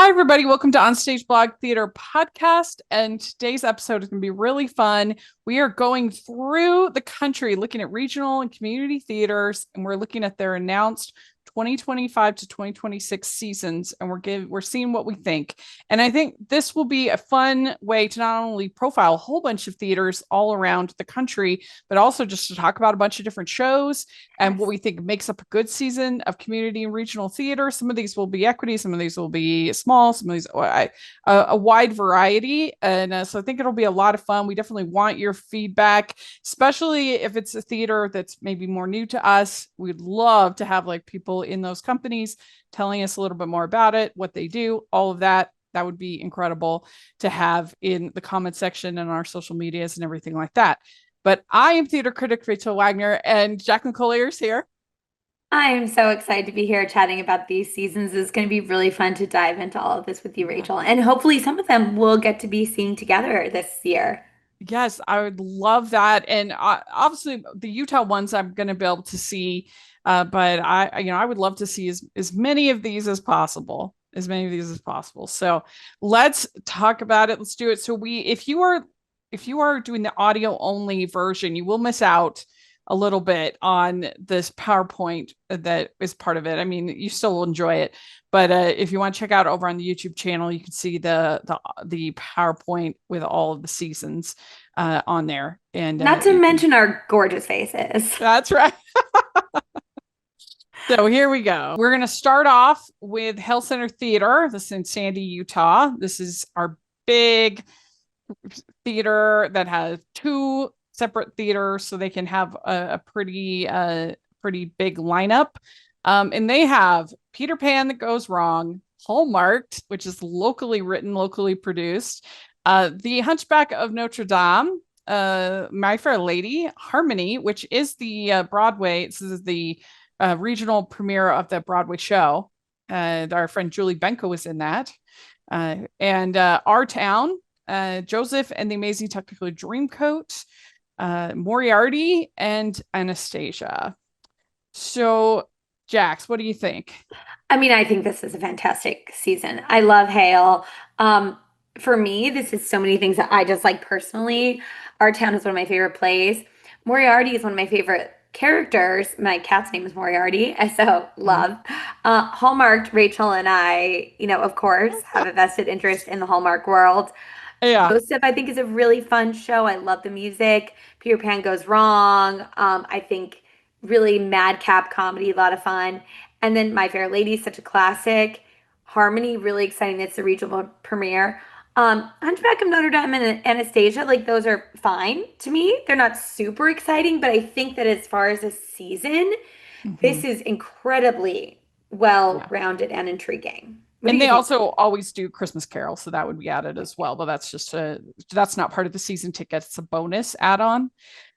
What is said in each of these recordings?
Hi, everybody. Welcome to OnStage Blog Theater Podcast. And today's episode is going to be really fun. We are going through the country looking at regional and community theaters, and we're looking at their announced 2025 to 2026 seasons, and we're seeing what we think. And I think this will be a fun way to not only profile a whole bunch of theaters all around the country, but also just to talk about a bunch of different shows and what we think makes up a good season of community and regional theater. Some of these will be equity, some of these will be small, some of these a wide variety. And so I think it'll be a lot of fun. We definitely want your feedback, especially if it's a theater that's maybe more new to us. We'd love to have like people in those companies telling us a little bit more about it, what they do, all of that. That would be incredible to have in the comment section and our social medias and everything like that. But I am theater critic Rachel Wagner, and Jacqueline Collier is here. I am so excited to be here chatting about these seasons. It's going to be really fun to dive into all of this with you, Rachel. And hopefully some of them we'll get to be seeing together this year. Yes, I would love that. And obviously the Utah ones I'm going to be able to see. But I would love to see as many of these as possible, So let's talk about it. Let's do it. So if you are doing the audio only version, you will miss out a little bit on this PowerPoint that is part of it. I mean, you still will enjoy it, but if you want to check out over on the YouTube channel, you can see the PowerPoint with all of the seasons on there. And Not to mention our gorgeous faces. that's right. So here we go. We're going to start off with Hale Center Theater. This is in Sandy, Utah. This is our big theater that has two separate theaters, so they can have a pretty big lineup. And they have Peter Pan That Goes Wrong, Hallmarked, which is locally written, locally produced, The Hunchback of Notre Dame, My Fair Lady, Harmony, which is the Broadway. This is the regional premiere of the Broadway show. Our friend Julie Benko was in that. And Our Town, Joseph and the Amazing Technicolor Dreamcoat, Moriarty, and Anastasia. So, Jax, what do you think? I mean, I think this is a fantastic season. I love Hale. For me, this is so many things that I just like personally. Our Town is one of my favorite plays. Moriarty is one of my favorite characters. My cat's name is Moriarty, so love. Hallmarked, Rachel and I, of course, have a vested interest in the Hallmark world. Yeah. Joseph, I think, is a really fun show. I love the music. Peter Pan Goes Wrong. I think really madcap comedy, a lot of fun. And then My Fair Lady is such a classic. Harmony, really exciting. That's the regional premiere. Hunchback of Notre Dame and Anastasia, like those are fine to me. They're not super exciting, but I think that as far as a season, this is incredibly well-rounded and intriguing. What do And you they think? also always do Christmas Carol, so that would be added as well. But that's not part of the season ticket. It's a bonus add-on.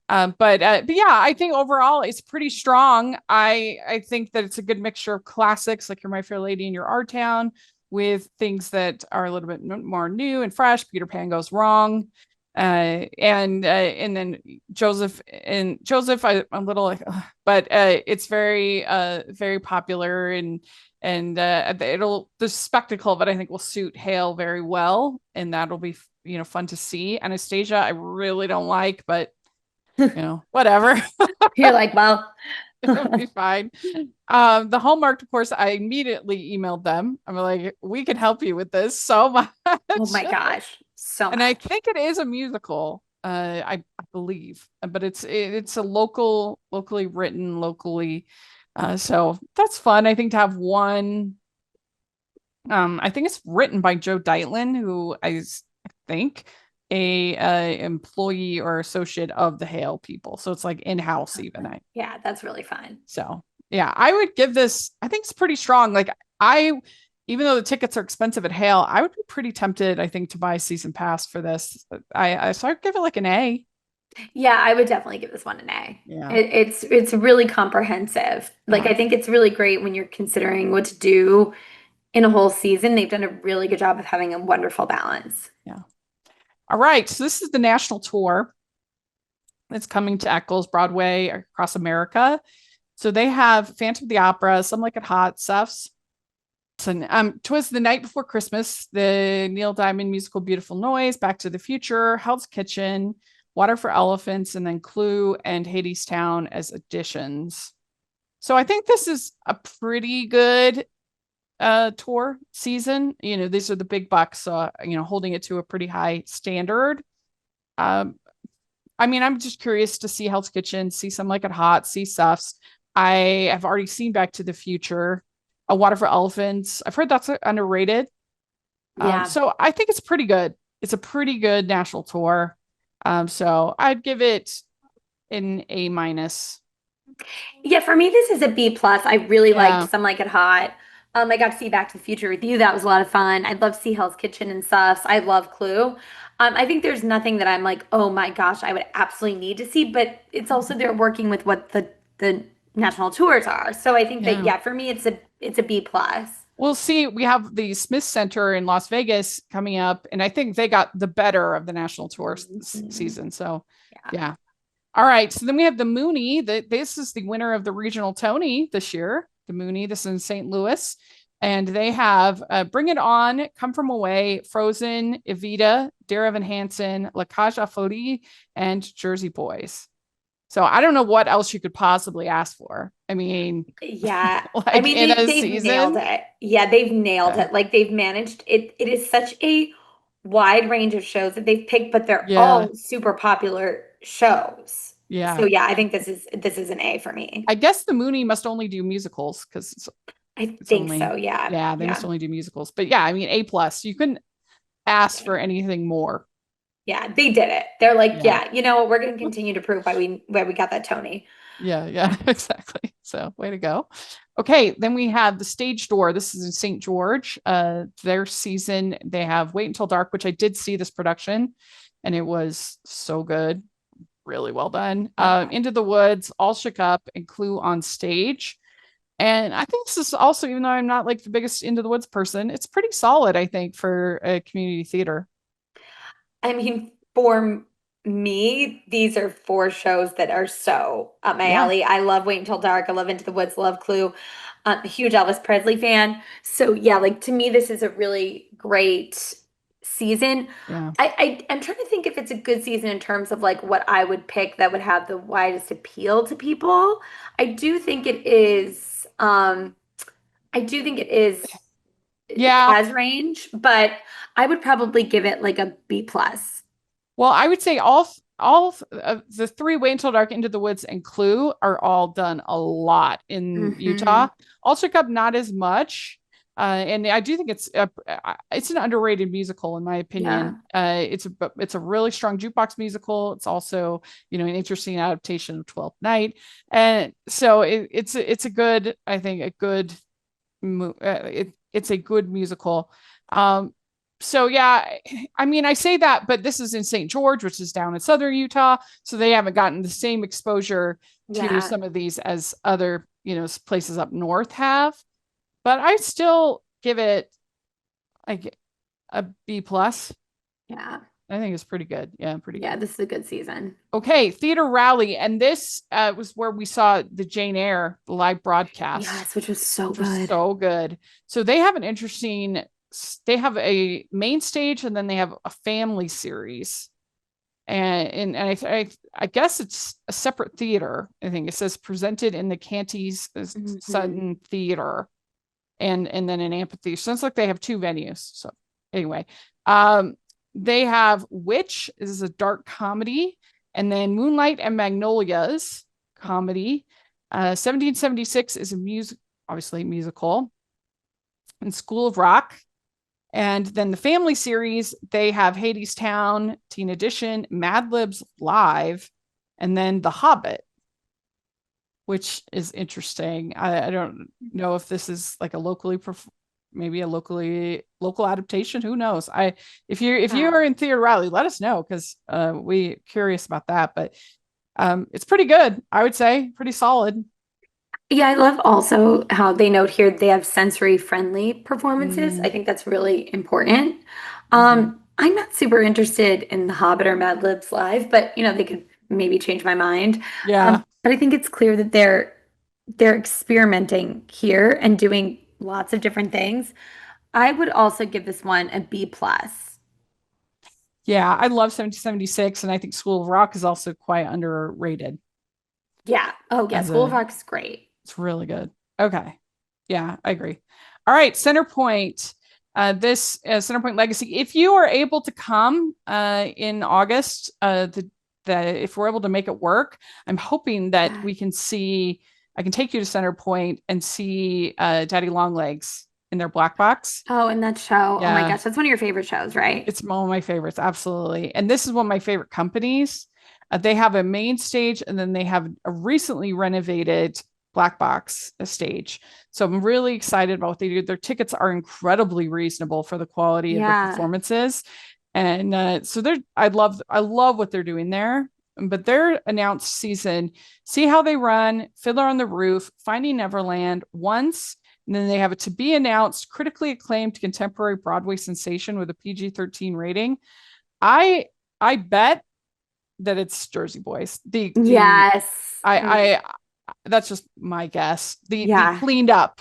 But yeah, I think overall it's pretty strong. I think that it's a good mixture of classics like your My Fair Lady and your Our Town with things that are a little bit more new and fresh. Peter Pan Goes Wrong, and then Joseph. I'm a little like, but it's very popular and the spectacle of it I think will suit Hale very well, and that'll be fun to see. Anastasia, I really don't like, but whatever. You're like, well, It'll be fine. The Hallmark, of course, I immediately emailed them. I'm like, we can help you with this so much. oh my gosh, so And I much. think it is a musical, I believe, but it's a locally written, locally. So that's fun. I think to have one. I think it's written by Joe Deitlin, who think a employee or associate of the Hale people. So it's like in-house even. Yeah, that's really fun. So yeah, I would give this, I think it's pretty strong. Even though the tickets are expensive at Hale, I would be pretty tempted, I think, to buy a season pass for this. So I'd give it like an A. Yeah, I would definitely give this one an A. Yeah. It's really comprehensive. Like Yeah. I think it's really great when you're considering what to do in a whole season. They've done a really good job of having a wonderful balance. Yeah. All right. So this is the national tour. It's coming to Eccles, Broadway, across America. So they have Phantom of the Opera, Some Like It Hot, Cephs, So, 'Twas the Night Before Christmas, the Neil Diamond musical Beautiful Noise, Back to the Future, Hell's Kitchen, Water for Elephants, and then Clue and Hadestown as additions. So I think this is a pretty good tour season. These are the big bucks, so holding it to a pretty high standard. Um, I'm just curious to see Hell's Kitchen, see Some Like It Hot, see Suffs. I have already seen Back to the Future, A Water for Elephants. I've heard that's underrated. Yeah. So I think it's pretty good. It's a pretty good national tour. So I'd give it an A minus. Yeah, for me, this is a B plus. I really liked Yeah. Some Like It Hot. I got to see Back to the Future with you. That was a lot of fun. I'd love to see Hell's Kitchen and Suffs. I love Clue. I think there's nothing that I'm like, oh my gosh, I would absolutely need to see, but it's also they're working with what the national tours are. So I think that Yeah. yeah, for me it's a B plus. We'll see. We have the Smith Center in Las Vegas coming up, and I think they got the better of the national tour this Mhm. season. So, Yeah. yeah. All right. So then we have the Mooney. This is the winner of the regional Tony this year. The Mooney. This is in St. Louis. And they have Bring It On, Come From Away, Frozen, Evita, Dear Evan Hansen, La Cage aux Folles, and Jersey Boys. So I don't know what else you could possibly ask for. Yeah. I Like mean, in a they've nailed season. it. Yeah, they've nailed Yeah. it. Like they've managed it. It is such a wide range of shows that they've picked, but they're Yeah. all super popular shows. So Yeah. yeah, I think this is an A for me. I guess the Mooney must only do musicals because I it's think so. only, Yeah. yeah, they must Yeah. only do musicals. But yeah, A plus. You couldn't ask for anything more. Yeah, they did it. They're like, Yeah. yeah, you know what? We're going to continue to prove why we got that Tony. Yeah. Yeah. Exactly. So way to go. Okay. Then we have the Stage Door. This is in St. George. Their season, they have Wait Until Dark, which I did see this production and it was so good. Really well done. Yeah. Into the Woods, All Shook Up, and Clue on Stage. And I think this is also, even though I'm not like the biggest Into the Woods person, it's pretty solid, I think, for a community theater. I mean, for me, these are four shows that are so up my Yeah. alley. I love Wait Until Dark. I love Into the Woods. Love Clue. I'm a huge Elvis Presley fan. So yeah, like to me, this is a really great season. Yeah. I'm trying to think if it's a good season in terms of like what I would pick that would have the widest appeal to people. I do think it is. I do think it Yeah. has range, but I would probably give it like a B plus. Well, I would say all of the three Wait Until Dark, Into the Woods, and Clue are all done a lot in Hmm. Utah. All Shook Up, not as much. And I do think it's an underrated musical in my Yeah. opinion. It's a really strong jukebox musical. It's also an interesting adaptation of Twelfth Night, and so it's a good, I think, a good it's a good musical. So yeah, I say that, but this is in St. George, which is down in southern Utah, so they haven't gotten the same exposure to Yeah. some of these as other places up north have. But I still give it like a B plus. Yeah. I think it's pretty good. Yeah, pretty Yeah. good. This is a good season. Okay, Theater Raleigh, and this was where we saw the Jane Eyre live broadcast, Yes, which was so which was good. so good. So they have an interesting. They have a main stage, and then they have a family series, and I guess it's a separate theater. I think it says presented in the Canty's Hmm. Sutton Theater, and then an amphitheater. So it's like they have two venues. So anyway, um, they have Witch is a dark comedy, and then Moonlight and Magnolias comedy. 1776 is a obviously musical, and School of Rock. And then the family series, they have Hadestown, Teen Edition, Mad Libs Live, and then The Hobbit, which is interesting. I don't know if this is like maybe a local adaptation. Who knows? If you Yeah. are in Theater Raleigh, let us know because we curious about that. But it's pretty good. I would say pretty solid. Yeah, I love also how they note here they have sensory friendly performances. Mm-hmm. I think that's really important. Mm-hmm. I'm not super interested in The Hobbit or Mad Libs Live, but they could maybe change my mind. Yeah. But I think it's clear that they're experimenting here and doing lots of different things. I would also give this one a B plus. Yeah, I love 1776, and I think School of Rock is also quite underrated Yeah. Oh, yeah. as School of a, Rock is great. it's really good. Okay. Yeah, I agree. All right, Centerpoint. This Centerpoint Legacy. If you are able to come in August, if we're able to make it work, I'm hoping that Yeah. we can see. I can take you to Centerpoint and see Daddy Longlegs in their black box. Oh, and that show. Oh my Yeah, gosh, that's one of your favorite shows, right? it's one of my favorites, absolutely. And this is one of my favorite companies. They have a main stage, and then they have a recently renovated black box stage. So I'm really excited about what they do. Their tickets are incredibly reasonable for the quality of the Yeah. performances. And so I love what they're doing there. But their announced season, See How They Run, Fiddler on the Roof, Finding Neverland, Once, and then they have a to be announced critically acclaimed contemporary Broadway sensation with a PG-13 rating. I I bet that it's Jersey Boys. The Yes. I that's just my guess. The Yeah. cleaned up,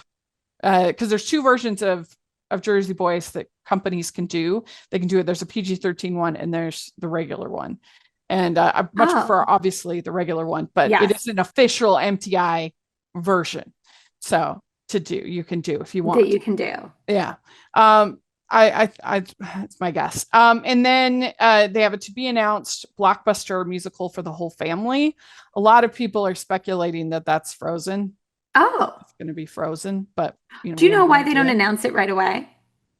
because there's two versions of Jersey Boys that companies can do. They can do it. There's a PG-13 one, and there's the regular one. And I much prefer, Oh, obviously, the regular one, but it yes. is an official MTI version. So to do, you can do if you That want. you can do. Yeah. It's my guess. And then they have a to be announced blockbuster musical for the whole family. A lot of people are speculating that that's Frozen. Oh, It's going to be Frozen, but do we you have know no why they don't idea. announce it right away?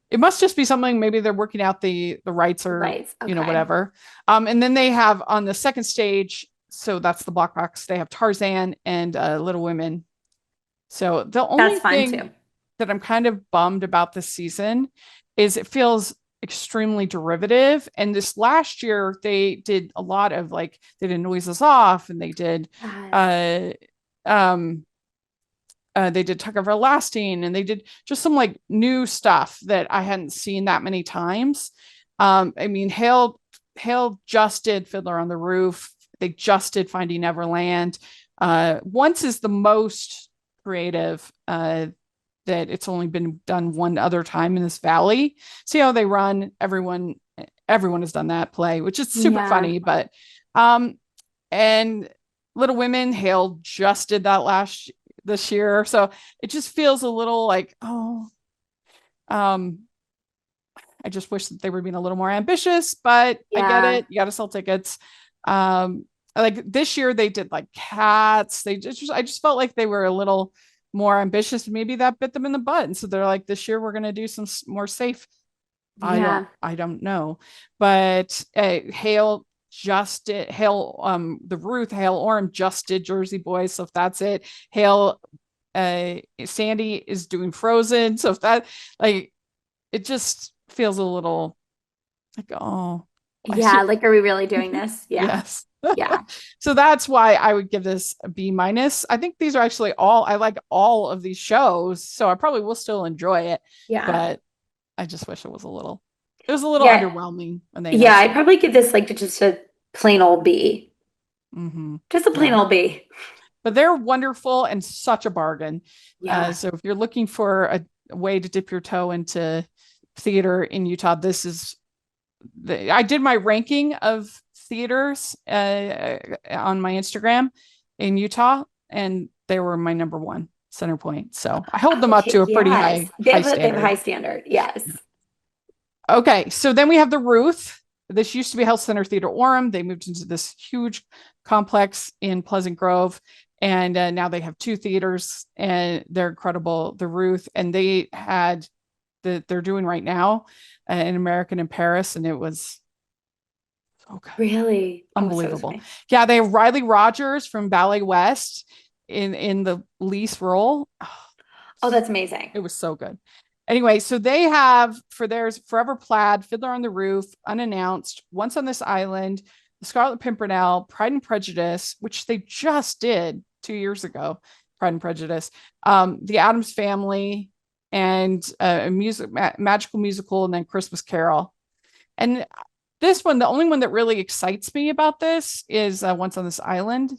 It must just be something. Maybe they're working out the rights, or Right. Okay. whatever. And then they have on the second stage. So that's the block box. They have Tarzan and Little Women. So the That's only fun thing too. that I'm kind of bummed about this season is it feels extremely derivative. And this last year, they did a lot of like, they did Noises Off, and Yes. uh, um, they did Tuck Everlasting, and they did just some like new stuff that I hadn't seen that many times. I mean, Hale just did Fiddler on the Roof. They just did Finding Neverland. Once is the most creative, that it's only been done one other time in this valley. See How They Run. Everyone has done that play, which is super Yeah. funny. But and Little Women, Hale just did that this year. So it just feels a little like, oh, um, I just wish that they were being a little more ambitious, but I get Yeah. it. You got to sell tickets. Um, like this year they did like Cats. I just felt like they were a little more ambitious. Maybe that bit them in the butt. And so they're like, this year we're going to do some more safe. Yeah. I don't know. But Hale just did Hale, the Ruth Hale Orem just did Jersey Boys. So if that's it, Hale, Sandy is doing Frozen. So if that, like, it just feels a little like, oh, I Yeah. should, Like, are we really doing this? Yeah. yes. Yeah. So that's why I would give this a B minus. I think these are actually I like all of these shows, so I probably will still enjoy it, Yeah. but I just wish it was a little Yeah. underwhelming when they Yeah. announced I'd it. probably give this like just a plain old B. Mm-hmm. Just a plain Yeah. old B. But they're wonderful and such a bargain. Yeah. So if you're looking for a way to dip your toe into theater in Utah, this is I did my ranking of theaters on my Instagram in Utah, and they were my number one, Centerpoint. So I hold them up to Okay. a pretty Yes. high They have a standard. high standard. Yes. Okay, so then we have the Ruth. This used to be Health Center Theater Orem. They moved into this huge complex in Pleasant Grove, and now they have two theaters, and they're incredible. The Ruth, and they had they're doing right now an American in Paris, and it was so good, Really? Oh, so unbelievable. sorry. Yeah, they have Riley Rogers from Ballet West in the least role. Oh, Oh, that's amazing. it was so good. Anyway, so they have for theirs Forever Plaid, Fiddler on the Roof, Unannounced, Once on This Island, The Scarlet Pimpernel, Pride and Prejudice, which they just did 2 years ago, Pride and Prejudice, The Addams Family, and a magical musical, and then Christmas Carol. And this one, the only one that really excites me about this is Once on This Island.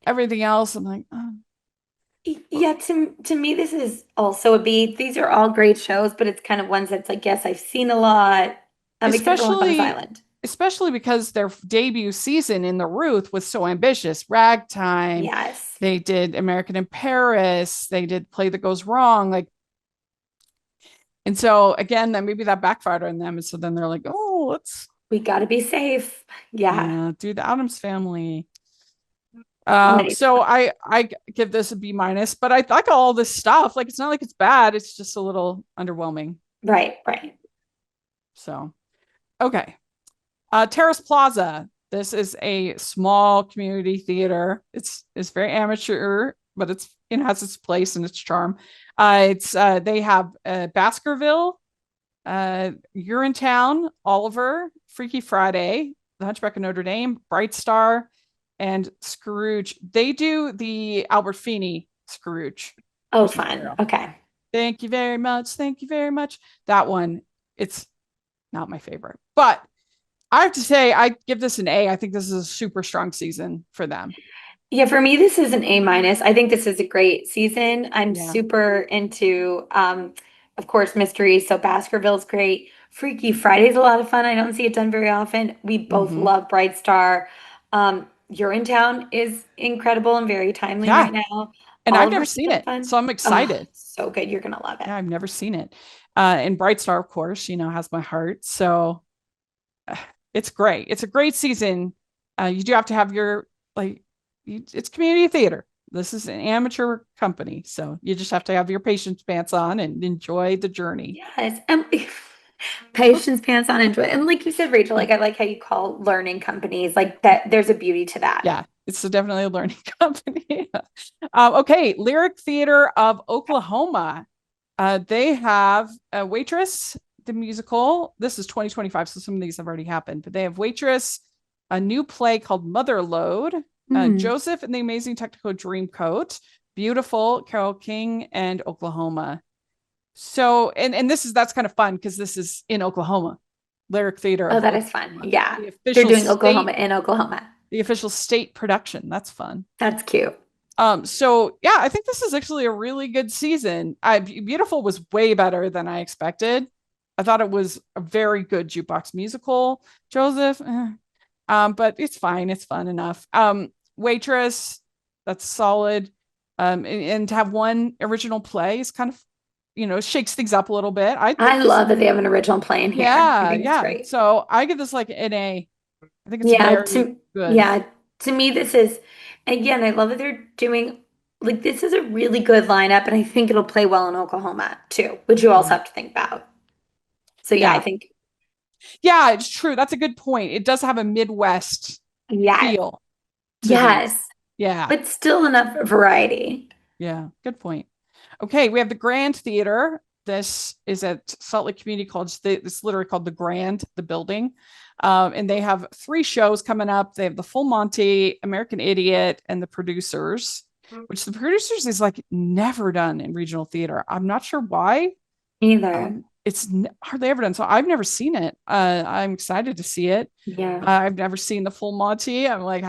Everything else, I'm like, oh. Yeah, to me, this is also a B. These are all great shows, but it's kind of ones that's like, yes, I've seen a lot. I'm excited for Once on this especially island. especially because their debut season in the Ruth was so ambitious. Ragtime, Yes. they did American in Paris, they did Play That Goes Wrong, like, and so again, then maybe that backfired on them, and so then they're like, oh, let's We got to be safe. Yeah. do the Adams Family. Nice. So I give this a B minus, but I like all this stuff. Like it's not like it's bad, it's just a little underwhelming. Right, right. So okay. Terrace Plaza. This is a small community theater. It's very amateur, but it has its place and its charm. It's They have Baskerville, Urinetown, Oliver, Freaky Friday, The Hunchback of Notre Dame, Bright Star, and Scrooge. They do the Albert Finney Scrooge. Oh, Christmas fun. Carol. Okay. Thank you very much. Thank you very much. That one, it's not my favorite, but I have to say, I give this an A. I think this is a super strong season for them. Yeah, for me, this is an A minus. I think this is a great season. I'm Yeah. super into, of course, mysteries. So Baskerville's great. Freaky Friday's a lot of fun. I don't see it done very often. We both Mm-hmm. love Bright Star. Urinetown is incredible and very timely Yeah. right now. And I've never Oliver's a seen lot of it. fun. So I'm Oh, excited. so good. You're gonna love it. Yeah, I've never seen it. And Bright Star, of course, has my heart. So it's great. It's a great season. You do have to have like, it's community theater. This is an amateur company. So you just have to have your patience pants on and enjoy the journey. Yes. And patience pants on enjoy. And like you said, Rachel, like I like how you call learning companies like that. There's a beauty to that. Yeah, it's definitely a learning company. Okay, Lyric Theater of Oklahoma. They have a Waitress, the musical. This is 2025, so some of these have already happened, but they have Waitress, a new play called Motherload, Hmm. Joseph and the Amazing Technical Dreamcoat, Beautiful, Carole King, and Oklahoma. So, and that's kind of fun because this is in Oklahoma, Lyric Theater Oh, of that is fun. Oklahoma, Yeah. the They're official doing state, Oklahoma in Oklahoma. the official state production. That's fun. That's cute. So yeah, I think this is actually a really good season. Beautiful was way better than I expected. I thought it was a very good jukebox musical. Joseph, but it's fine. It's fun enough. Waitress, that's solid. And to have one original play is kind of, shakes things up a little bit. I I think this, love that they have an original play in here. I yeah, think it's yeah. great. So I give this like an A. I think it's Yeah, very to good. yeah, to me this is again, I love that they're doing like this is a really good lineup and I think it'll play well in Oklahoma too, which you also Mhm. have to think about. So yeah, I Yeah. think Yeah, it's true. That's a good point. It does have a Midwest yeah, feel to these. yes, Yeah. but still enough variety. Yeah. Good point. Okay. We have the Grand Theater. This is at Salt Lake Community College. It's literally called the Grand, the building. And they have 3 shows coming up. They have the Full Monty, American Idiot, and the Producers, which the Producers is like never done in regional theater. I'm not sure why. Either. It's hardly ever done. So I've never seen it. I'm excited to see it. Yeah. I've never seen the Full Monty. I'm like,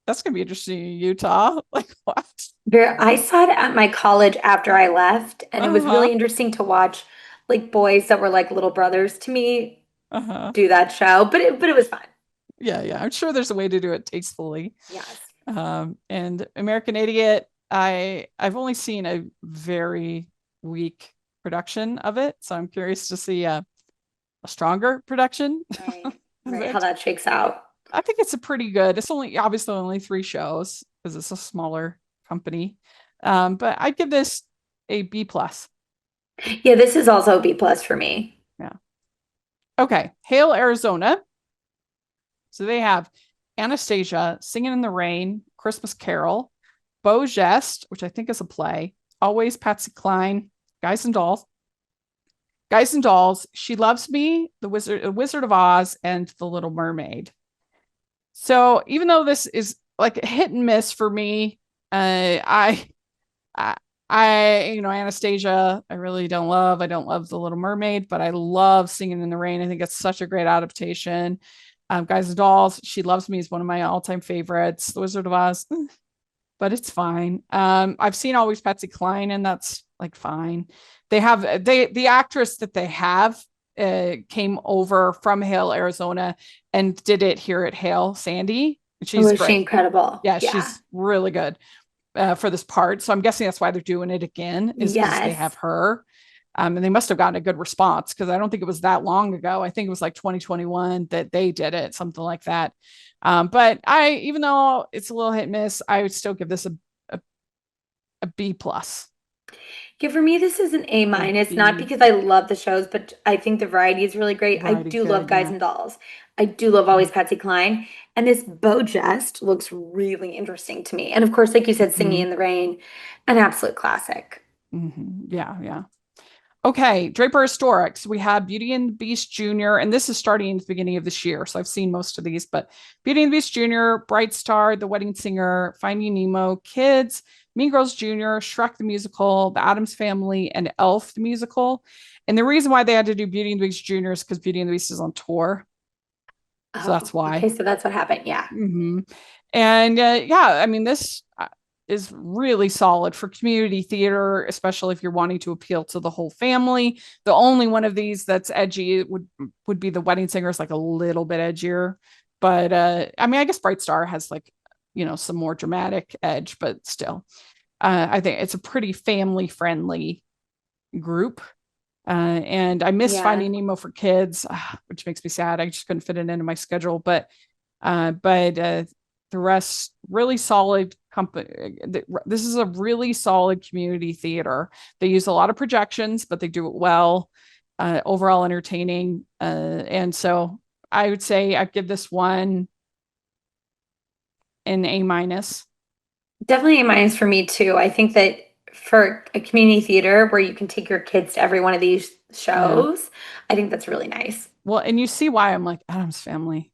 that's gonna be interesting in Utah? Like what? I saw it at my college after I left, and it was Uh-huh. really interesting to watch like boys that were like little brothers to me Uh-huh. do that show. But it was fun. Yeah, yeah. I'm sure there's a way to do it tastefully. Yes. And American Idiot, I've only seen a very weak production of it, so I'm curious to see a stronger production Right. of Right. How it. that shakes out. I think it's a pretty good. It's obviously only 3 shows because it's a smaller company. But I'd give this a B plus. Yeah, this is also a B plus for me. Yeah. Okay. Hale, Arizona. So they have Anastasia, Singing in the Rain, Christmas Carol, Beau Geste, which I think is a play, Always Patsy Cline, Guys and Dolls, Guys and Dolls, She Loves Me, The Wizard of Oz, and The Little Mermaid. So even though this is like a hit and miss for me, I, Anastasia, I really don't love. I don't love The Little Mermaid, but I love Singing in the Rain. I think it's such a great adaptation. Guys and Dolls, She Loves Me is one of my all-time favorites. The Wizard of Oz, but it's fine. I've seen Always Patsy Cline, and that's like fine. The actress that they have came over from Hale, Arizona, and did it here at Hale, Sandy. She's Was she great. incredible? Yeah, Yeah. she's really good for this part. So I'm guessing that's why they're doing it again, is because they have Yes. her. And they must have gotten a good response because I don't think it was that long ago. I think it was like 2021 that they did it, something like that. But even though it's a little hit and miss, I would still give this a, a B plus. Yeah, for me, this is an A A minus, not B. because I love the shows, but I think the variety is really great. I Variety's do love good. Guys Yeah. and Dolls. I do love Always Patsy Cline. And this Beau Jest looks really interesting to me. And of course, like you said, Singing Mm-hmm. in the Rain, an absolute classic. Mm-hmm. Yeah. Yeah. Okay, Draper Historics. We have Beauty and the Beast Jr., and this is starting at the beginning of this year. So I've seen most of these, but Beauty and the Beast Jr., Bright Star, The Wedding Singer, Finding Nemo, Kids, Mean Girls Jr., Shrek the Musical, The Addams Family, and Elf the Musical. And the reason why they had to do Beauty and the Beast Jr. is because Beauty and the Beast is on tour. So Oh, that's why. okay. So that's what happened. Yeah. Mm-hmm. And yeah, I mean, this is really solid for community theater, especially if you're wanting to appeal to the whole family. The only one of these that's edgy would be The Wedding Singer, is like a little bit edgier. But I mean, I guess Bright Star has like, some more dramatic edge, but still, I think it's a pretty family friendly group. And I miss Yeah. Finding Nemo for kids, which makes me sad. I just couldn't fit it into my schedule, but the rest really solid company. This is a really solid community theater. They use a lot of projections, but they do it well. Overall entertaining, and so I would say I'd give this one an A minus. Definitely a minus for me too. I think that for a community theater where you can take your kids to every one of these Yeah. shows, I think that's really nice. Well, and you see why I'm like Addams Family.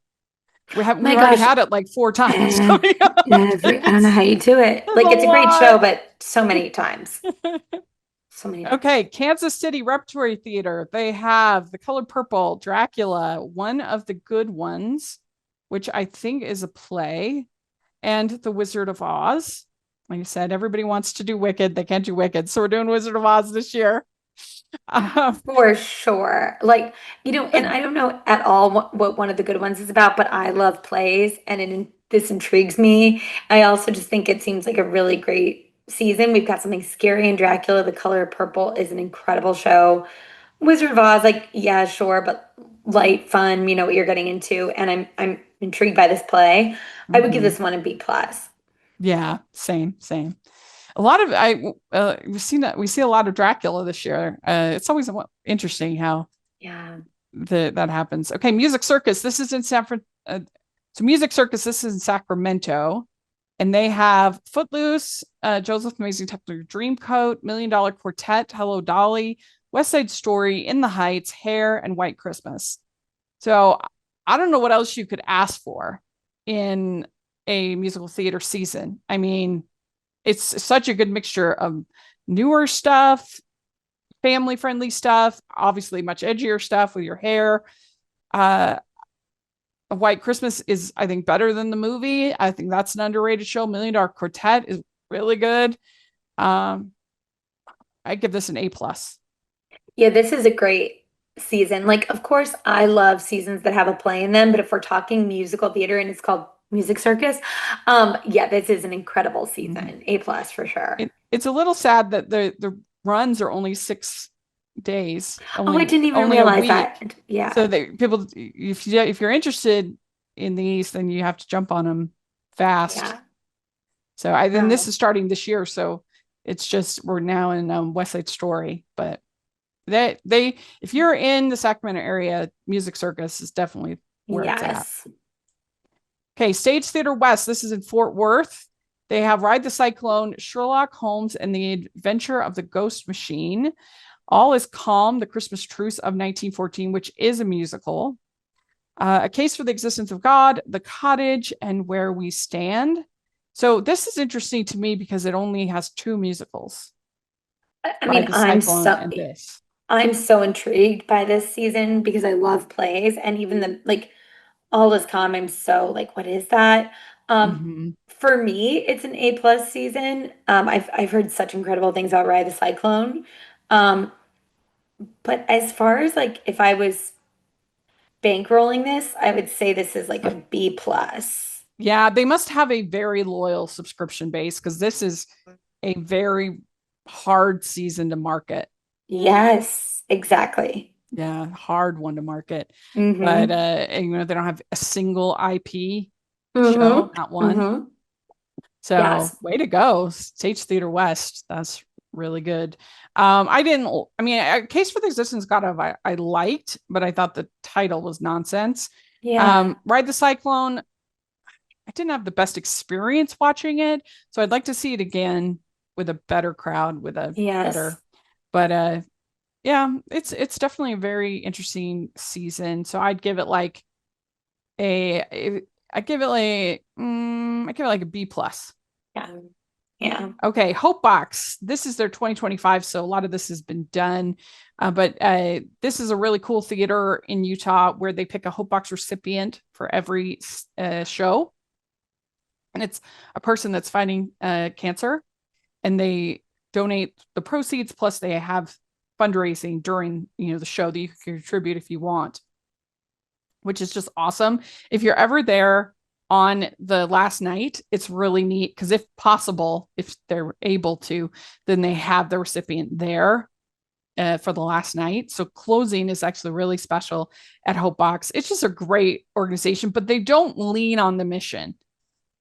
We've My already gosh, had it like 4 times I don't know how you do it. That's Like a it's a great show, lot. but so many times. So many times. Okay, Kansas City Repertory Theater. They have The Color Purple, Dracula, One of the Good Ones, which I think is a play, and The Wizard of Oz. Like I said, everybody wants to do Wicked. They can't do Wicked. So we're doing Wizard of Oz this year. Um, For sure. Like, and the, I don't know at all what one of the good ones is about, but I love plays and this intrigues me. I also just think it seems like a really great season. We've got something scary in Dracula. The Color Purple is an incredible show. Wizard of Oz, like, yeah, sure, but light, fun, you know what you're getting into. And I'm intrigued by this play. I would give Mhm. this one a B plus. Yeah, same. A lot of we see a lot of Dracula this year. It's always interesting how Yeah. that happens. Okay, Music Circus. This is in San Fran. So Music Circus. This is in Sacramento, and they have Footloose, Joseph Amazing Technicolor Dreamcoat, Million Dollar Quartet, Hello Dolly, West Side Story, In the Heights, Hair, and White Christmas. So I don't know what else you could ask for in a musical theater season. I mean, it's such a good mixture of newer stuff, family friendly stuff, obviously much edgier stuff with your hair. Uh, White Christmas is, I think, better than the movie. I think that's an underrated show. Million Dollar Quartet is really good. Um, I give this an A plus. Yeah, this is a great season. Like, of course, I love seasons that have a play in them, but if we're talking musical theater and it's called Music Circus, yeah, this is an incredible Mm-hmm. season. A plus for sure. It's a little sad that the runs are only 6 days, Oh, I didn't even only a realize week. that. Yeah, So that people, if you're interested in these, then you have to jump on them fast. yeah. So I then this No. is starting this year, so it's just we're now in West Side Story, but they if you're in the Sacramento area, Music Circus is definitely where it's at. Yes. Okay, Stage Theater West. This is in Fort Worth. They have Ride the Cyclone, Sherlock Holmes, and the Adventure of the Ghost Machine. All is Calm, The Christmas Truce of 1914, which is a musical. A Case for the Existence of God, The Cottage, and Where We Stand. So this is interesting to me because it only has 2 musicals, I Ride mean, the Cyclone and this. I'm so intrigued by this season because I love plays and even the like all is calm. I'm so like, what is that? Mhm. For me, it's an A+ season. I've heard such incredible things about Ride the Cyclone. Um, but as far as like if I was bankrolling this, I would say this is like a B+. Yeah, they must have a very loyal subscription base because this is a very hard season to market. Yes, exactly. Yeah, hard one to market. But Mm-hmm. they don't have a single IP show, Mm-hmm. not one. Mm-hmm. So Yes. way to go, Stage Theater West. That's really good. I didn't. I mean, Case for the Existence God of I liked, but I thought the title was nonsense. Yeah. Ride the Cyclone. I didn't have the best experience watching it, so I'd like to see it again with a better crowd, with a Yes. better. But yeah, it's definitely a very interesting season. So I'd give it like I give it like I give it like a B+. Yeah. Yeah. Okay, Hopebox. This is their 2025, so a lot of this has been done. But this is a really cool theater in Utah where they pick a Hopebox recipient for every show. And it's a person that's fighting cancer, and they donate the proceeds, plus they have fundraising during the show that you can contribute if you want, which is just awesome. If you're ever there on the last night, it's really neat because if possible, if they're able to, then they have the recipient there for the last night. So closing is actually really special at Hopebox. It's just a great organization, but they don't lean on the mission.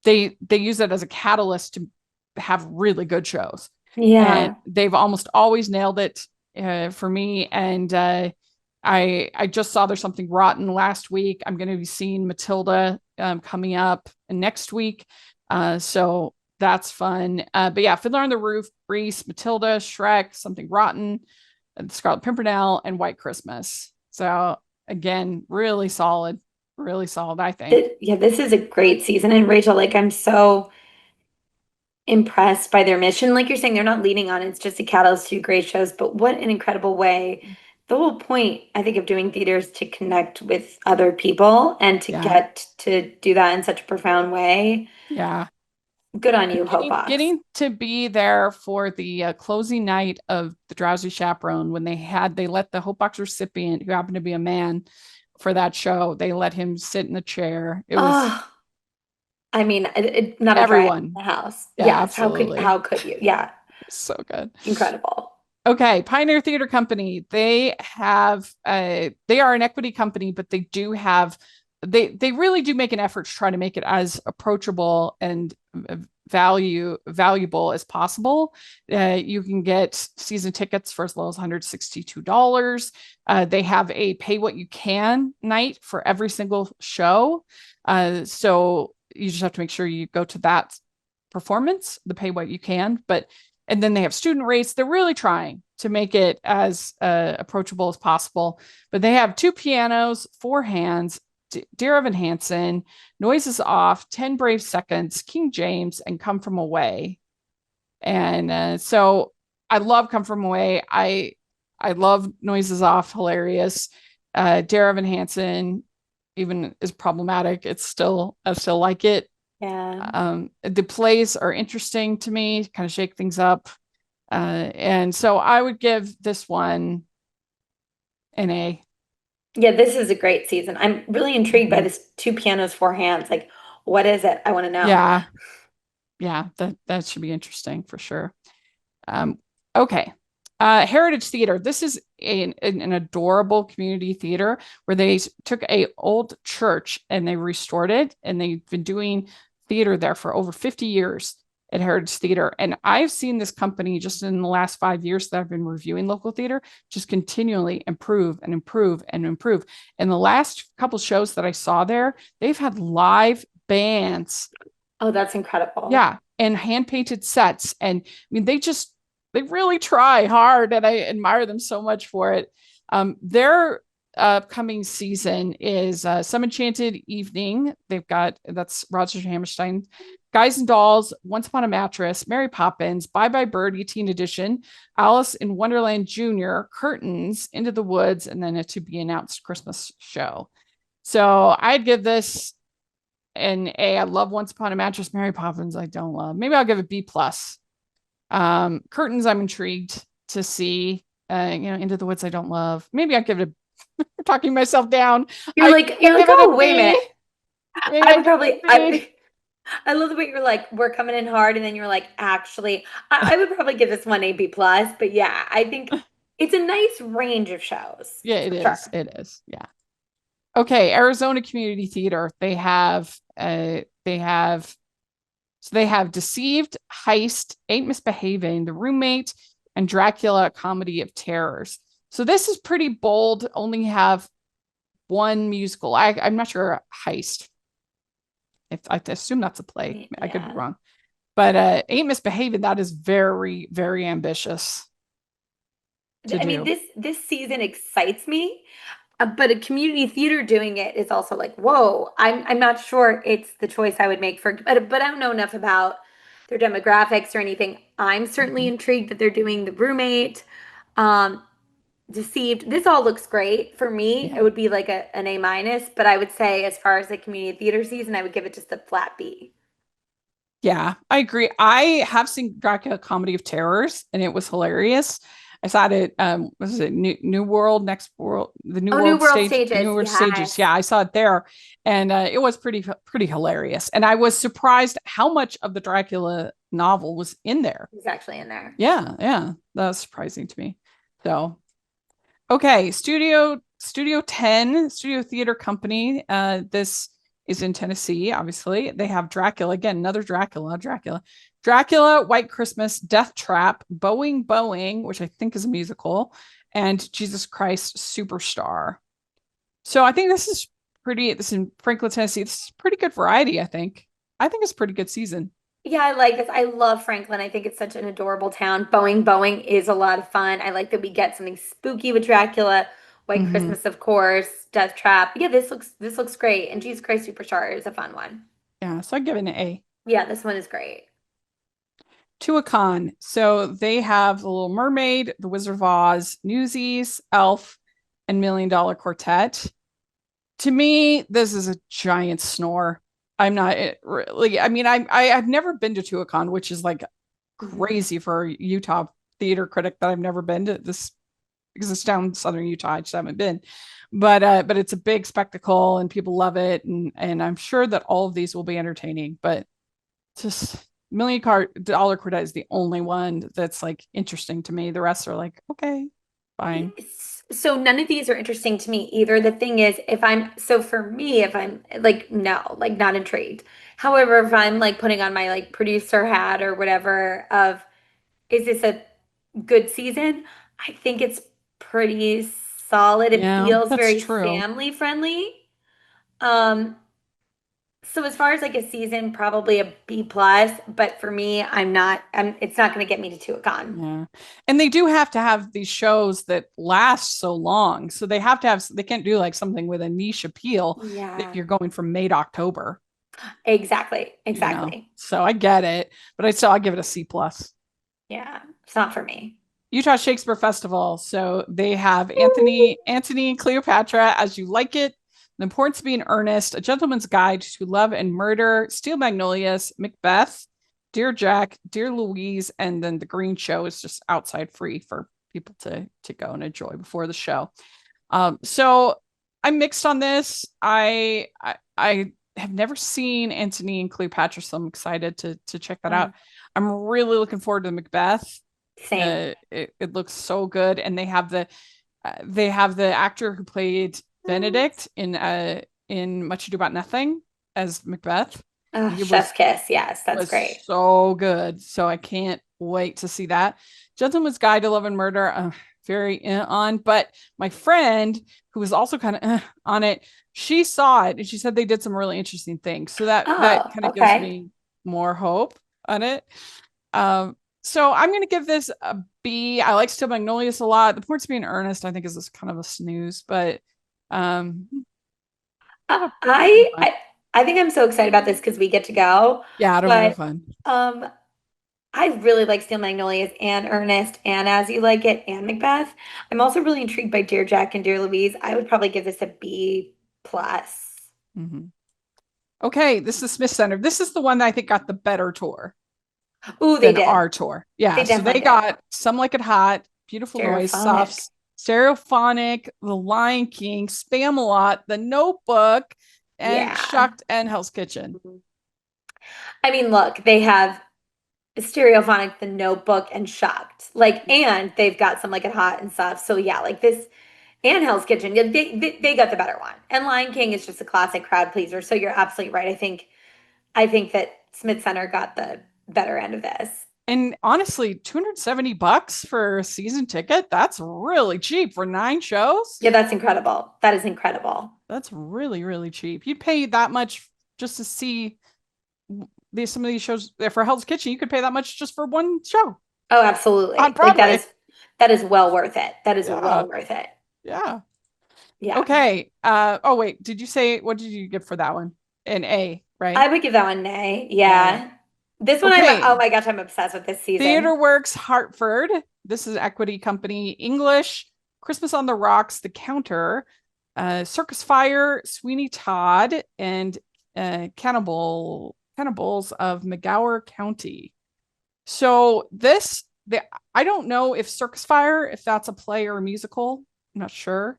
They use it as a catalyst to have really good shows, and Yeah. they've almost always nailed it for me. And I just saw There's Something Rotten last week. I'm going to be seeing Matilda coming up next week, so that's fun. But yeah, Fiddler on the Roof, Grease, Matilda, Shrek, Something Rotten, Scarlet Pimpernel, and White Christmas. So again, really solid, I think. Yeah, this is a great season. And Rachel, like, I'm so impressed by their mission. Like you're saying, they're not leaning on it. It's just a catalyst to great shows. But what an incredible way. The whole point, I think, of doing theater is to connect with other people and to Yeah, get to do that in such a profound way. yeah. Good on you, Hopebox. Getting to be there for the closing night of The Drowsy Chaperone, when they let the Hopebox recipient, who happened to be a man for that show, they let him sit in the chair. It was Oh, I mean, not a dry eye in everyone. the house. Yeah, Yes. absolutely. How could you? Yeah. So good. Incredible. Okay, Pioneer Theater Company. They are an equity company, but they really do make an effort to try to make it as approachable and valuable as possible. You can get season tickets for as low as $162. They have a pay what you can night for every single show. So you just have to make sure you go to that performance, the pay what you can. And then they have student rates. They're really trying to make it as approachable as possible. But they have 2 pianos, 4 hands, Dear Evan Hansen, Noises Off, 10 Brave Seconds, King James, and Come From Away. And so I love Come From Away. I love Noises Off, hilarious. Dear Evan Hansen, even is problematic. I still like it. Yeah. The plays are interesting to me, kind of shake things up. And so I would give this one an A. Yeah, this is a great season. I'm really intrigued by Mhm. this 2 pianos, 4 hands. Like, what is it? I want to know. Yeah, yeah, that should be interesting for sure. Um, okay. Heritage Theater. This is an adorable community theater where they took a old church and they restored it, and they've been doing theater there for over 50 years at Heritage Theater. And I've seen this company just in the last 5 years that I've been reviewing local theater just continually improve and improve and improve. And the last couple shows that I saw there, they've had live bands. Oh, that's incredible. Yeah, and hand painted sets. And I mean, they really try hard, and I admire them so much for it. Their upcoming season is Some Enchanted Evening. That's Roger Hammerstein. Guys and Dolls, Once Upon a Mattress, Mary Poppins, Bye Bye Birdie Teen Edition, Alice in Wonderland Junior, Curtains, Into the Woods, and then a to be announced Christmas show. So I'd give this an A. I love Once Upon a Mattress. Mary Poppins, I don't love. Maybe I'll give it B plus. Curtains, I'm intrigued to see. Into the Woods, I don't love. Maybe I'll give it a talking myself down. You're I like, give it a oh, wait a minute. B. Maybe I I would give it probably, a B. I love the way you're like, we're coming in hard, and then you're like, actually, I would probably give this one a B plus, but yeah, I think it's a nice range of shows Yeah, it for is. sure. It is. Yeah. Okay, Arizona Community Theater. They have Deceived, Heist, Ain't Misbehaving, The Roommate, and Dracula, a Comedy of Terrors. So this is pretty bold. Only have one musical. I'm not sure. Heist. If I assume that's a play, I could be Yeah. wrong. But Ain't Misbehaving, that is very, very ambitious to I mean, do. this season excites me, but a community theater doing it is also like, whoa, I'm not sure it's the choice I would make for, but I don't know enough about their demographics or anything. I'm certainly Mhm. intrigued that they're doing The Roommate, um, Deceived. This all looks great. For me, Yeah. it would be like an A minus, but I would say as far as the community theater season, I would give it just a flat B. Yeah, I agree. I have seen Dracula Comedy of Terrors and it was hilarious. I saw it was it New World, Next World, the Oh, New World Stages. New World Stages. Yes, Yeah, I saw it there and it was pretty hilarious. And I was surprised how much of the Dracula novel was in there. he's actually in there. Yeah, yeah. That was surprising to me. So, okay, Studio 10, Studio Theater Company. This is in Tennessee, obviously. They have Dracula, again, another Dracula, White Christmas, Death Trap, Boeing, which I think is a musical, and Jesus Christ Superstar. So I think this is in Franklin, Tennessee. This is pretty good variety, I think. I think it's a pretty good season. Yeah, I like this. I love Franklin. I think it's such an adorable town. Boeing is a lot of fun. I like that we get something spooky with Dracula, White Mm-hmm. Christmas, of course, Death Trap. Yeah, this looks great. And Jesus Christ Superstar is a fun one. Yeah, so I give it an A. Yeah, this one is great. Tuacahn. So they have The Little Mermaid, The Wizard of Oz, Newsies, Elf, and Million Dollar Quartet. To me, this is a giant snore. I'm not really. I mean, I've never been to Tuacahn, which is like Mhm. crazy for a Utah theater critic that I've never been to this because it's down in southern Utah. I just haven't been. But it's a big spectacle and people love it. And I'm sure that all of these will be entertaining. But just Dollar Quartet is the only one that's like interesting to me. The rest are like, okay, fine. So none of these are interesting to me either. The thing is, so for me, if I'm like, no, like not intrigued. However, if I'm like putting on my like producer hat or whatever of, is this a good season? I think it's pretty solid. It Yeah, feels that's very true. family friendly. Um, so as far as like a season, probably a B plus, but for me, it's not going to get me to Tuacahn. Yeah. And they do have to have these shows that last so long. So they can't do like something with a niche appeal if Yeah, you're going from May to October, exactly. you know. Exactly. So I get it, but I give it a C plus. Yeah, it's not for me. Utah Shakespeare Festival. So they have Antony and Cleopatra, As You Like It, The Importance of Being Earnest, A Gentleman's Guide to Love and Murder, Steel Magnolias, Macbeth, Dear Jack, Dear Louise, and then the Green Show is just outside free for people to go and enjoy before the show. So I'm mixed on this. I have never seen Antony and Cleopatra, so I'm excited to check that Yeah, out. I'm really looking forward to Macbeth. same. It looks so good, and they have the actor who played Benedict in Much Ado About Nothing as Macbeth. Oh, He Chef's Kiss. Yes, that's was great. so good, so I can't wait to see that. Gentleman's Guide to Love and Murder. Very on, but my friend who was also kind of on it, she saw it and she said they did some really interesting things. So that Oh, kind of gives okay. me more hope on it. Um, so I'm going to give this a B. I like Steel Magnolias a lot. The Points of Being Earnest, I think, is this kind of a snooze, but um, I it'll be I fun. I I think I'm so excited about this because we get to go. Yeah, it'll be real But fun. um, I really like Steel Magnolias and Ernest and As You Like It and Macbeth. I'm also really intrigued by Dear Jack and Dear Louise. I would probably give this a B plus. Mhm. Okay, this is Smith Center. This is the one that I think got the better tour Ooh, they than did. our tour. Yeah. They So they definitely did. got Some Like It Hot, Beautiful Noise, Stereophonic. Soft, Stereophonic, The Lion King, Spam-A-Lot, The Notebook, and Yeah. Shucked and Hell's Kitchen. I mean, look, they have Stereophonic, The Notebook, and Shocked. Like, and they've got Some Like It Hot and stuff. So yeah, like this and Hell's Kitchen, yeah, they got the better one. And Lion King is just a classic crowd pleaser. So you're absolutely right. I think that Smith Center got the better end of this. And honestly, $270 for a season ticket, that's really cheap for 9 shows. Yeah, that's incredible. That is incredible. That's really, really cheap. You'd pay that much just to see some of these shows. For Hell's Kitchen, you could pay that much just for one show Oh, on absolutely. Like Broadway. that is well worth it. That is Yeah. well worth it. Yeah. Yeah. Okay. Oh wait, did you say what did you give for that one? An A, I right? would give that one an A. Yeah. Yeah. This one oh Okay. my gosh, I'm obsessed with this season. TheaterWorks Hartford. This is Equity Company English. Christmas on the Rocks, The Counter, Circus Fire, Sweeney Todd, and Cannibals of McGower County. So I don't know if Circus Fire, if that's a play or a musical. I'm not sure,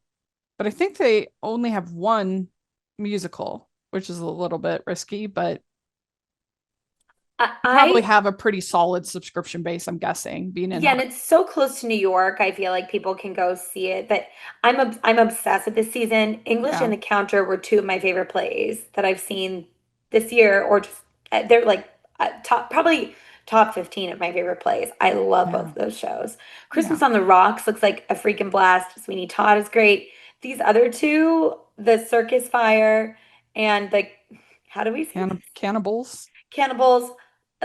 but I think they only have one musical, which is a little bit risky, but probably I have a pretty solid subscription base, I'm guessing, being in Yeah, and Hart. it's so close to New York. I feel like people can go see it, but I'm obsessed with this season. English and Yeah. The Counter were two of my favorite plays that I've seen this year, or just they're like probably top 15 of my favorite plays. I love both Yeah. of those shows. Yeah. Christmas on the Rocks looks like a freaking blast. Sweeney Todd is great. These other two, The Circus Fire and the how do we say this? Cannibals. Cannibals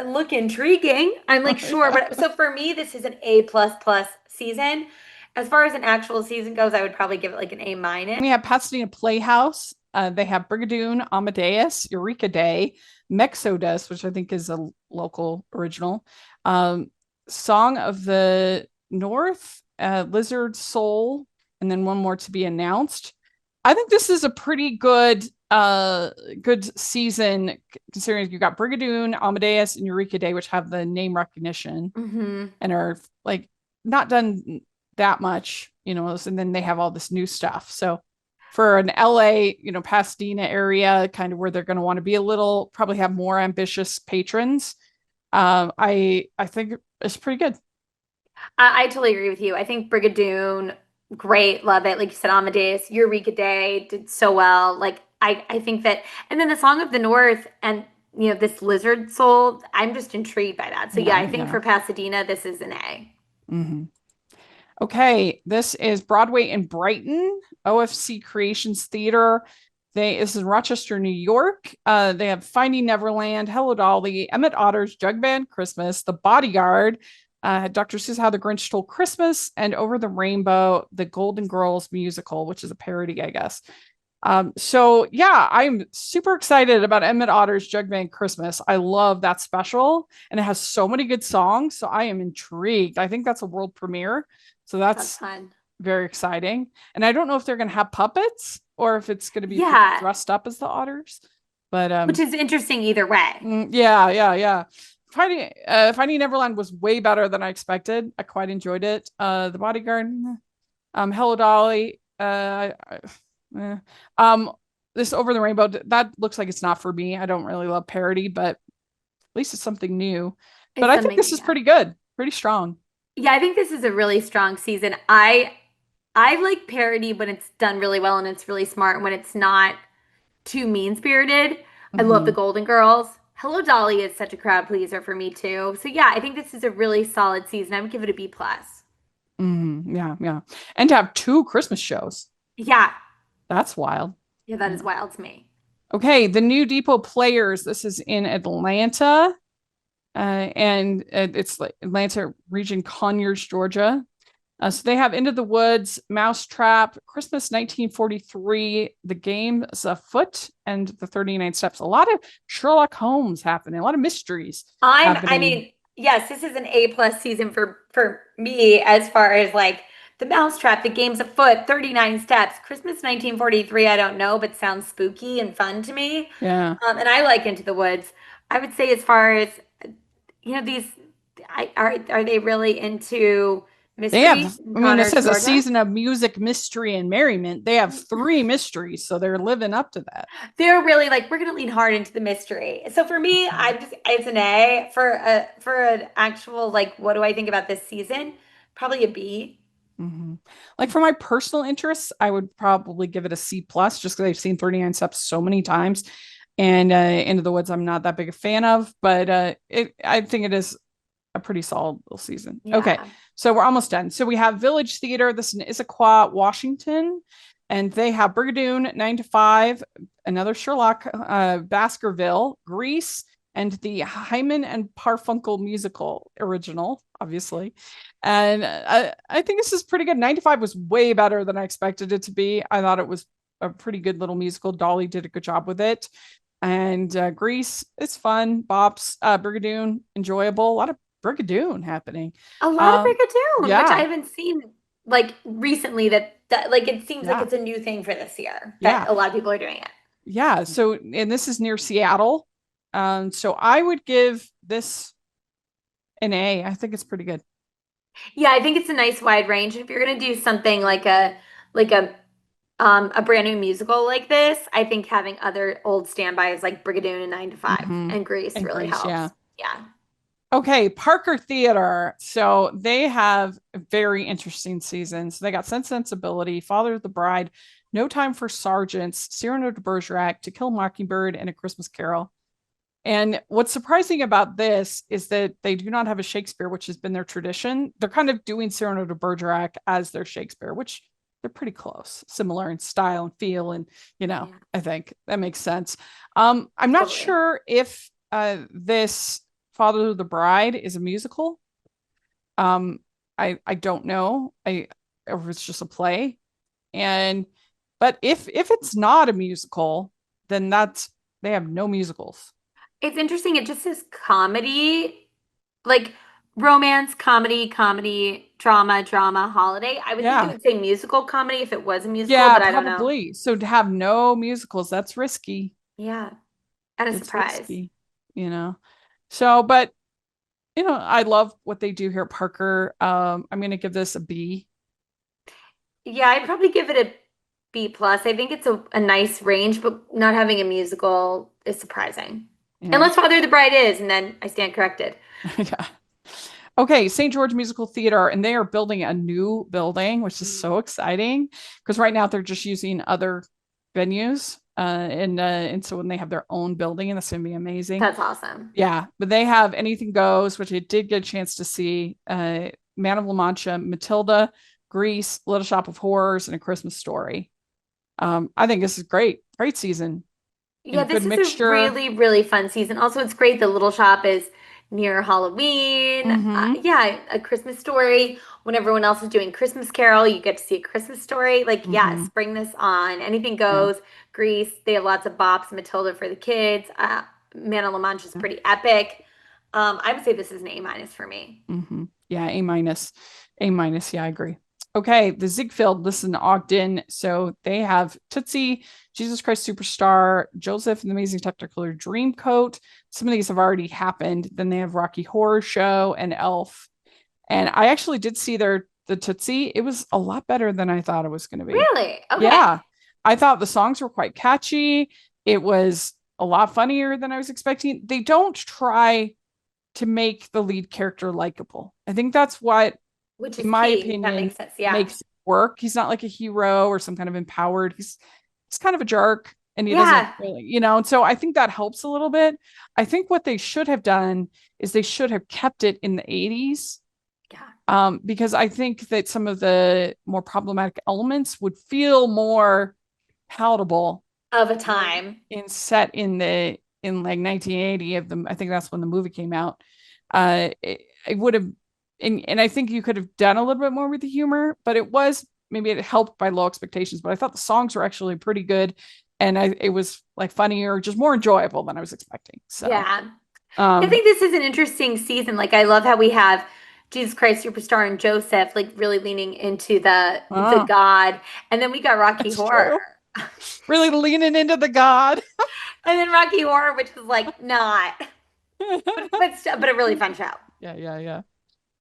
look intriguing. I'm like, sure, Yeah. but so for me, this is an A plus plus season. As far as an actual season goes, I would probably give it like an A minus. We have Pasadena Playhouse. They have Brigadoon, Amadeus, Eureka Day, Mexodus, which I think is a local original, um, Song of the North, Lizard Soul, and then one more to be announced. I think this is a pretty good season, considering you got Brigadoon, Amadeus, and Eureka Day, which have the name recognition Mm-hmm. and are like not done that much, and then they have all this new stuff. So for an LA, Pasadena area, kind of where they're going to want to be probably have more ambitious patrons. I think it's pretty good. I totally agree with you. I think Brigadoon, great, love it. Like you said, Amadeus, Eureka Day did so well. Like I think that, and then the Song of the North and this Lizard Soul, I'm just intrigued by that. So yeah, Yeah, I think yeah. for Pasadena, this is an A. Mm-hmm. Okay, this is Broadway in Brighton, OFC Creations Theater. This is in Rochester, New York. They have Finding Neverland, Hello Dolly, Emmett Otter's Jug Band Christmas, The Bodyguard, Dr. Seuss How the Grinch Stole Christmas, and Over the Rainbow, the Golden Girls musical, which is a parody, I guess. So yeah, I'm super excited about Emmett Otter's Jug Band Christmas. I love that special, and it has so many good songs. So I am intrigued. I think that's a world premiere. So That's that's fun. very exciting. And I don't know if they're going to have puppets or if it's going to be people Yeah, dressed up as the otters. But which is interesting either way. yeah. Finding Neverland was way better than I expected. I quite enjoyed it. The Bodyguard, Hello Dolly, eh. This Over the Rainbow, that looks like it's not for me. I don't really love parody, but at least it's something new. But It's I think something, this is yeah. pretty good, pretty strong. Yeah, I think this is a really strong season. I like parody when it's done really well and it's really smart when it's not too mean-spirited. I love the Mm-hmm. Golden Girls. Hello Dolly is such a crowd pleaser for me too. So yeah, I think this is a really solid season. I would give it a B plus. Mm-hmm. Yeah. And to have 2 Christmas shows, Yeah. that's wild. Yeah, that Yeah. is wild to me. Okay, the New Depot Players. This is in Atlanta, and it's like Atlanta region, Conyers, Georgia. So they have Into the Woods, Mousetrap, Christmas 1943, The Game's Afoot, and The 39 Steps. A lot of Sherlock Holmes happening, a lot of mysteries I happening. mean, yes, this is an A plus season for me as far as like The Mousetrap, The Game's Afoot, 39 Steps, Christmas 1943, I don't know, but sounds spooky and fun to me. Yeah. And I like Into the Woods. I would say as far as, these, are they really into They mystery have, in I mean, it Connors, says a Georgia? season of music, mystery, and merriment. They have three mysteries, so they're living up to that. They're really like, we're gonna lean hard into the mystery. So for me, I'm just, it's an A. For an actual, like, what do I think about this season? Probably a B. Mm-hmm. Like for my personal interests, I would probably give it a C plus, just because I've seen 39 Steps so many times. And Into the Woods, I'm not that big a fan of, but I think it is a pretty solid little season. Okay, Yeah. so we're almost done. So we have Village Theater. This is in Issaquah, Washington, and they have Brigadoon, 9 to 5, another Sherlock, Baskerville, Grease, and the Hyman and Garfunkel musical original, obviously. And I think this is pretty good. 9 to 5 was way better than I expected it to be. I thought it was a pretty good little musical. Dolly did a good job with it. And Grease, it's fun. Bops, Brigadoon, enjoyable. A lot of Brigadoon happening. A lot of Um, Brigadoon, which I yeah, haven't seen like recently, that like it seems like yeah, it's a new thing for this year that yeah, a lot of people are doing it. yeah. So, and this is near Seattle. So I would give this an A. I think it's pretty good. Yeah, I think it's a nice wide range. If you're gonna do something like a brand new musical like this, I think having other old standbys like Brigadoon and 9 to 5 Mm-hmm. and Grease And really Grease, yeah. helps. Yeah. Okay, Parker Theater. So they have a very interesting seasons. They got Sense Sensibility, Father of the Bride, No Time for Sergeants, Cyrano de Bergerac, To Kill a Mockingbird, and A Christmas Carol. And what's surprising about this is that they do not have a Shakespeare, which has been their tradition. They're kind of doing Cyrano de Bergerac as their Shakespeare, which they're pretty close, similar in style and feel. And, Yeah, I think that makes sense. I'm not totally. sure if this Father of the Bride is a musical. Um, I don't know. Or if it's just a play. And but if it's not a musical, then that's they have no musicals. It's interesting. It just says comedy, like romance, comedy, comedy, drama, drama, holiday. I would think it Yeah. would say musical comedy if it was a musical, Yeah, but I don't know. probably. So to have no musicals, that's risky. Yeah, and a It's surprise. risky, you know. So, but I love what they do here at Parker. I'm gonna give this a B. Yeah, I'd probably give it a B plus. I think it's a nice range, but not having a musical is surprising. Yeah. Unless Father of the Bride is, and then I stand corrected. Yeah. Okay, St. George Musical Theater, and they are building a new building, which is so exciting because right now they're just using other venues. And so when they have their own building, and that's gonna be amazing. That's awesome. Yeah, but they have Anything Goes, which I did get a chance to see. Man of La Mancha, Matilda, Grease, Little Shop of Horrors, and A Christmas Story. I think this is great, great season Yeah, and good this is a mixture. really, really fun season. Also, it's great. The little shop is near Halloween. Mm-hmm. Yeah, a Christmas story. When everyone else is doing Christmas Carol, you get to see a Christmas story. Like, Mm-hmm. yes, bring this on. Anything Yeah. goes. Grease, they have lots of bops. Matilda for the kids. Man of La Mancha is Yeah. pretty epic. I would say this is an A minus for me. Mm-hmm. Yeah. A minus. A minus. Yeah, I agree. Okay, the Ziegfeld, this is in Ogden. So they have Tootsie, Jesus Christ Superstar, Joseph and the Amazing Technicolor Dreamcoat. Some of these have already happened. Then they have Rocky Horror Show and Elf. And I actually did see the Tootsie. It was a lot better than I thought it was going to be. Really? Okay. Yeah. I thought the songs were quite catchy. It was a lot funnier than I was expecting. They don't try to make the lead character likable. I think that's what, Which in is my key. That opinion, makes sense. Yeah. makes it work. He's not like a hero or some kind of empowered. He's kind of a jerk and he doesn't Yeah. really, and so I think that helps a little bit. I think what they should have done is they should have kept it in the 80s. Yeah. Because I think that some of the more problematic elements would feel more palatable Of a time. set in like 1980 of them. I think that's when the movie came out. It would have, and I think you could have done a little bit more with the humor, but maybe it helped by low expectations. But I thought the songs were actually pretty good, and it was like funnier, just more enjoyable than I was expecting. So, Yeah. I um, think this is an interesting season. Like I love how we have Jesus Christ Superstar and Joseph, like really leaning into the Oh, God. And then we got Rocky that's Horror. true. Really leaning into the God. And then Rocky Horror, which was like not, but a really fun show. Yeah, yeah, yeah.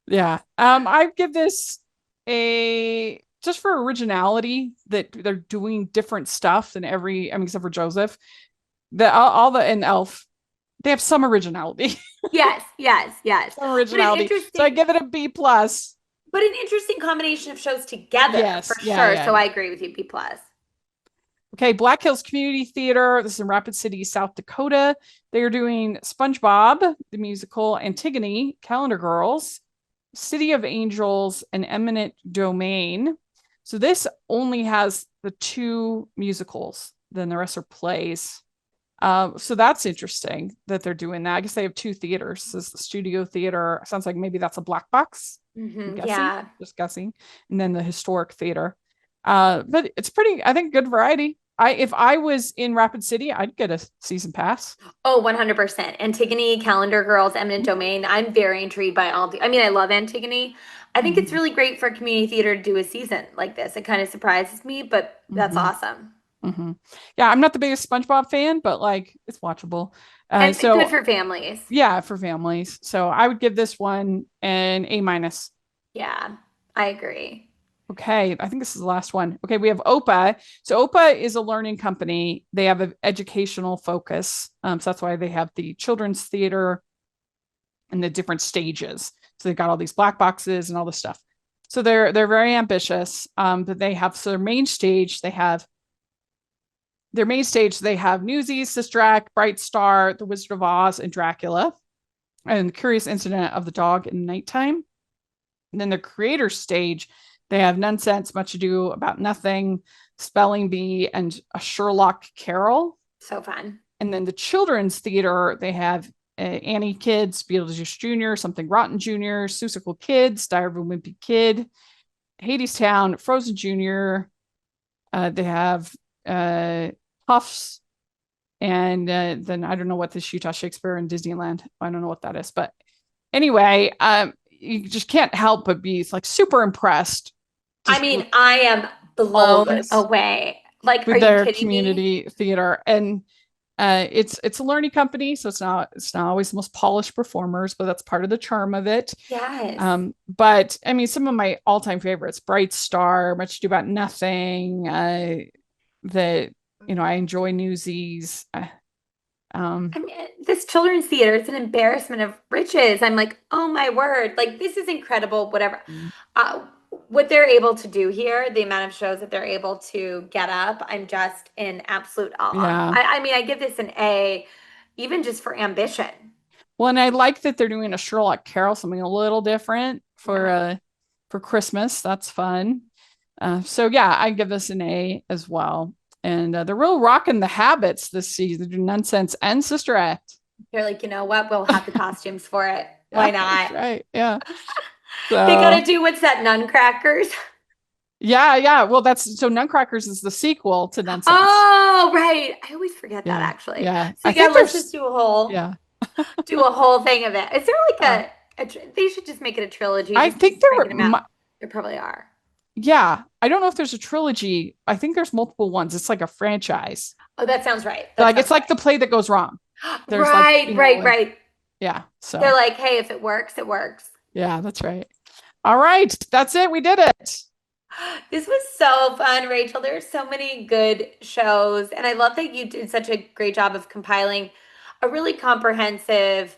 Yeah. I give this a just for originality that they're doing different stuff than I mean, except for Joseph. All the and Elf, they have some originality. Yes, yes, yes. Some But an originality. So I interesting, give it a B plus. but an interesting combination of shows together for Yes. Yeah, sure. yeah, So yeah. I agree with you, B plus. Okay, Black Hills Community Theater. This is in Rapid City, South Dakota. They are doing SpongeBob, the musical, Antigone, Calendar Girls, City of Angels, and Eminent Domain. So this only has the two musicals, then the rest are plays. So that's interesting that they're doing that. I guess they have two theaters. This is the Studio Theater. Sounds like maybe that's a black box. I'm guessing, Yeah. just guessing. And then the Historic Theater. But it's pretty, I think, good variety. If I was in Rapid City, I'd get a season pass. Oh, 100%. Antigone, Calendar Girls, Eminent Domain. I'm very intrigued by all the, I mean, I love Antigone. I think it's Mm-hmm. really great for community theater to do a season like this. It kind of surprises me, but that's Mm-hmm. awesome. Mm-hmm. Yeah, I'm not the biggest SpongeBob fan, but like it's watchable. And good So for families. yeah, for families. So I would give this one an A minus. Yeah, I agree. Okay, I think this is the last one. Okay, we have OPPA. So OPPA is a learning company. They have an educational focus. So that's why they have the children's theater and the different stages. So they've got all these black boxes and all this stuff. So they're very ambitious. But they have so their main stage. They have Newsies, Sister Act, Bright Star, The Wizard of Oz, and Dracula, and the Curious Incident of the Dog in Nighttime. And then the creator stage, they have Nonsense, Much Ado About Nothing, Spelling Bee, and a Sherlock Carol. So fun. And then the children's theater, they have Annie Kids, Beetlejuice Jr., Something Rotten Jr., Seussical Kids, Diary of a Wimpy Kid, Hadestown, Frozen Jr. They have Puffs, and then I don't know what this Utah Shakespeare in Disneyland. I don't know what that is, but anyway, you just can't help but be like super impressed. I Just mean, I am all of blown this away. Like, are with you their kidding me? community theater, and it's a learning company, so it's not always the most polished performers, but that's part of the charm of it. Yes. But I mean, some of my all-time favorites: Bright Star, Much Ado About Nothing. That I enjoy Newsies. I mean, this children's theater, it's an embarrassment of riches. I'm like, oh my word, like this is incredible, whatever. Uh, what they're able to do here, the amount of shows that they're able to get up, I'm just in absolute awe. Yeah. I mean, I give this an A, even just for ambition. Well, and I like that they're doing a Sherlock Carol, something a little different Yeah. for Christmas. That's fun. So yeah, I give this an A as well. And they're real rocking the habits this season. They do Nonsense and Sister Act. They're like, you know what? We'll have the costumes for it. Why Yeah, that's not? right. Yeah. They got to So do what's that, Nutcrackers? yeah, yeah. Well, that's so Nutcrackers is the sequel to Nonsense. Oh, right. I always forget that Yeah, actually. yeah. So I yeah, think let's just there's do a whole yeah. thing of it. Is there Uh, like they should just make it a trilogy, I just think keep there cranking them out. were There probably are. yeah. I don't know if there's a trilogy. I think there's multiple ones. It's like a franchise. Oh, that sounds right. That Like it's sounds like right. the play that goes wrong. There's like, Right, right, like right. yeah. They're So like, hey, if it works, it works. yeah, that's right. All right. That's it. We did it. This was so fun, Rachel. There are so many good shows, and I love that you did such a great job of compiling a really comprehensive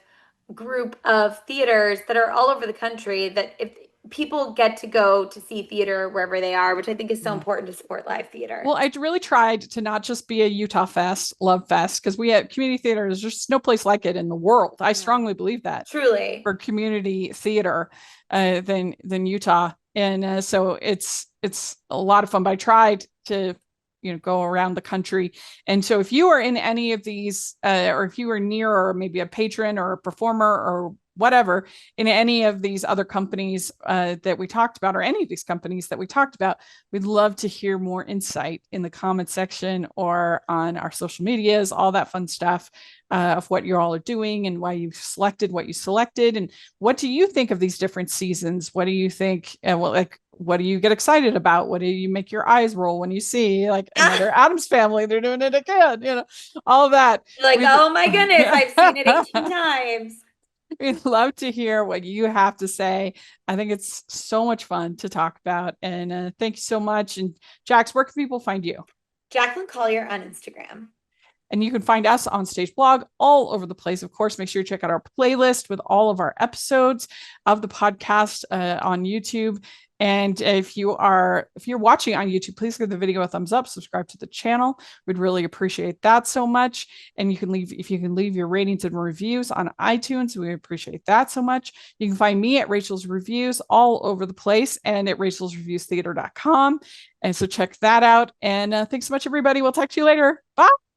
group of theaters that are all over the country that if people get to go to see theater wherever they are, which I think is so Yeah. important to support live theater. Well, I really tried to not just be a Utah Fest, Love Fest, because we have community theater. There's just no place like it in the world. I Yeah. strongly believe that Truly. for community theater than Utah. And so it's a lot of fun. But I tried to go around the country. And so if you are in any of these, or if you are near, or maybe a patron or a performer or whatever in any of these other companies that we talked about, or any of these companies that we talked about, we'd love to hear more insight in the comment section or on our social medias, all that fun stuff of what you all are doing and why you selected what you selected. And what do you think of these different seasons? What do you think? What do you get excited about? What do you make your eyes roll when you see like another Addams Family? They're doing it again, all of that. Like, oh my goodness, I've seen it 18 times. We'd love to hear what you have to say. I think it's so much fun to talk about. And thank you so much. And Jax, where can people find you? Jacqueline Collier on Instagram. And you can find us on Stage Blog all over the place. Of course, make sure you check out our playlist with all of our episodes of the podcast on YouTube. And if you're watching on YouTube, please give the video a thumbs up, subscribe to the channel. We'd really appreciate that so much. And if you can leave your ratings and reviews on iTunes, we appreciate that so much. You can find me at Rachel's Reviews all over the place and at rachelsreviewstheater.com. And so check that out. And thanks so much, everybody. We'll talk to you later. Bye.